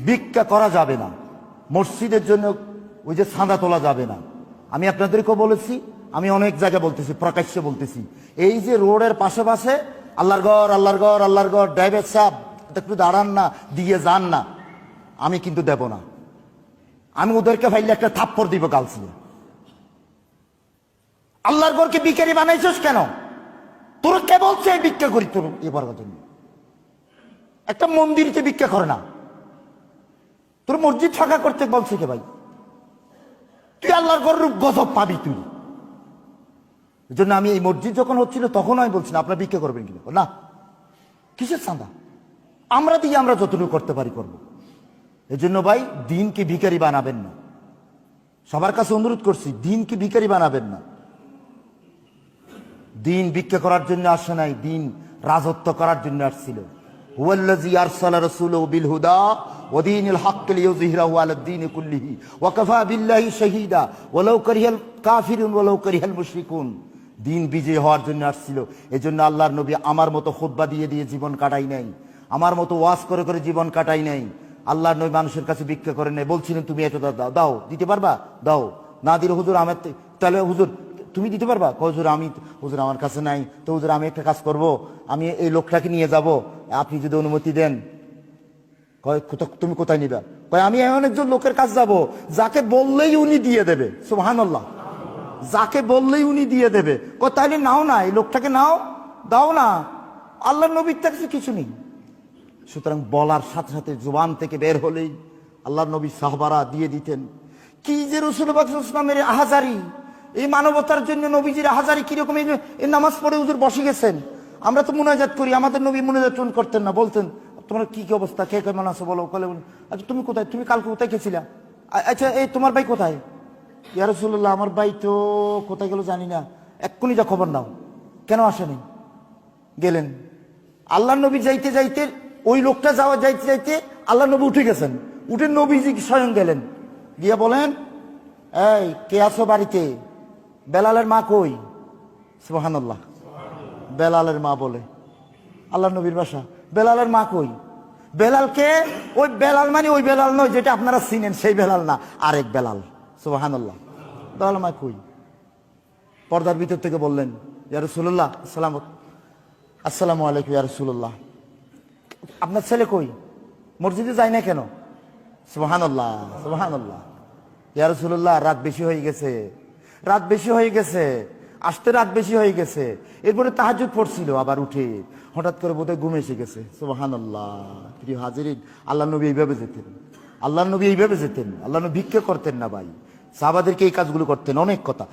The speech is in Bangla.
ভিক্ষা করা যাবে না, মসজিদের জন্য ওই যে চাঁদা তোলা যাবে না। আমি আপনাদেরকেও বলেছি, আমি অনেক জায়গায় বলতেছি, প্রকাশ্যে বলতেছি, এই যে রোডের পাশে পাশে আল্লাহর ঘর আল্লাহর ঘর আল্লাহর ঘর, ড্রাইভার সাহেব একটু দাঁড়ান না, দিয়ে যান না, আমি কিন্তু দেব না। আমি ওদেরকে ফাইলে একটা থাপ্পড় দিব কালসিয়ে। আল্লাহর ঘরকে ভিখারি বানাইছিস কেন? তোর কে বলছে এই ভিক্ষা করি? তোর এবার জন্য একটা মন্দিরকে ভিক্ষা করে না, তোর মসজিদ ফাঁকা করতে বলছে কে ভাই? তুই আল্লাহর ঘর রূপ গজব পাবি তুই। এই জন্য আমি এই মসজিদ যখন হচ্ছিল তখন আমি বলছি না আপনারা ভিক্ষা করবেন কিনা, না কিসের চাঁদা, আমরা দিয়ে আমরা যতটুকু করতে পারি করব। এই জন্য ভাই দিনকে ভিখারি বানাবেন না, সবার কাছে অনুরোধ করছি, দিনকে ভিখারি বানাবেন না। দিন ভিক্ষা করার জন্য আসে নাই, দিন রাজত্ব করার জন্য আসছিল। হুয়াল্লাযী আরসালা রাসূলাহু বিল হুদা ওয়া দীনিল হাক্কি লিইয়ুযহিরাহু আলাদ দীনি কুল্লিহি ওয়া কাফা বিল্লাহি শাহীদা ওয়ালাউ কারিহাল কাফিরুন ওয়ালাউ কারিহাল মুশরিকুন। দিন বিজয় হওয়ার জন্য আসছিল। এজন্য আল্লাহর নবী আমার মতো খুতবা দিয়ে দিয়ে জীবন কাটাই নাই, আমার মতো ওয়াজ করে করে জীবন কাটাই নাই। আল্লাহর নবী মানুষের কাছে ভিক্ষা করেন নাই, বলছিলেন তুমি এটা দাও, দাও, দিতে পারবা দাও, না দিলে হুজুর আমার, তাহলে হুজুর তুমি দিতে পারবা? হুজুর আমি, হুজুর আমার কাছে নাই, তো হুজুর আমি একটা কাজ করব, আমি এই লোকটাকে নিয়ে যাব, আপনি যদি অনুমতি দেন। কয় তুমি কোথায় নিবা? কয় আমি এমন একজন লোকের কাছে যাব যাকে বললেই উনি দিয়ে দেবে। সুবহানাল্লাহ, যাকে বললেই উনি দিয়ে দেবে। কয় তাইলে নাও না, এই লোকটাকে নাও, দাও না, আল্লাহর নবীর কাছে কিছু নেই। সুতরাং বলার সাথে সাথে জুবান থেকে বের হলেই আল্লাহর নবী সাহাবারা দিয়ে দিতেন। কি যে রাসূল পাক সাল্লাল্লাহু আলাইহি ওয়াসাল্লামের আহাজারি, এই মানবতার জন্য নবীজির আহাজারি কিরকম। এই নামাজ পড়ে হুজুর বসে গেছেন, আমরা তো মুনাজাত করি, আমাদের নবী মুনাজাত করতেন না, বলতেন তোমার কি কি অবস্থা, কে কেমন আছো বলো। আচ্ছা তুমি কোথায়, তুমি কালকে কোথায় গেছিলা? আচ্ছা এই তোমার ভাই কোথায়? ইয়া রাসূলুল্লাহ আমার ভাই তো কোথায় গেল জানি না, এক্ষুনি যা খবর নাও, কেন আসেনি? গেলেন। আল্লাহর নবী যাইতে যাইতে, ওই লোকটা যাওয়া যাইতে যাইতে আল্লাহ নবী উঠে গেছেন, উঠে নবীজি স্বয়ং গেলেন, গিয়া বলেন এই কে আছো বাড়িতে? বেলালের মা কই? সুবহানাল্লাহ, বেলালের মা বলে, আল্লাহ নবীর বাসা, বেলালের মা কই? বেলালকে, ওই বেলাল মানে ওই বেলাল নয় যেটা আপনারা চিনেন সেই বেলাল না, আরেক বেলাল। সুবহানাল্লাহ, বেলালের মা কই? পর্দার ভিতর থেকে বললেন ইয়া রাসূলুল্লাহ আসসালামু আলাইকুম ইয়া রাসূলুল্লাহ, আপনার ছেলে কই? মসজিদে যায় না কেন? সুবহানাল্লাহ সুবহানাল্লাহ, ইয়া রাসূলুল্লাহ রাত বেশি হয়ে গেছে, রাত বেশি হয়ে গেছে, আসতে রাত বেশি হয়ে গেছে। এরপরে তাহাজ্জুদ পড়ছিল, আবার উঠে হঠাৎ করে বোধহয় ঘুম এসে গেছে। সুবহানাল্লাহ, প্রিয় হাজিরিন, আল্লাহ নবী এইভাবে যেতেন, আল্লাহ নবী এইভাবে যেতেন, আল্লাহ নবী ভিক্ষা করতেন না ভাই, সাহাবাদেরকে এই কাজগুলো করতেন। অনেক কথা।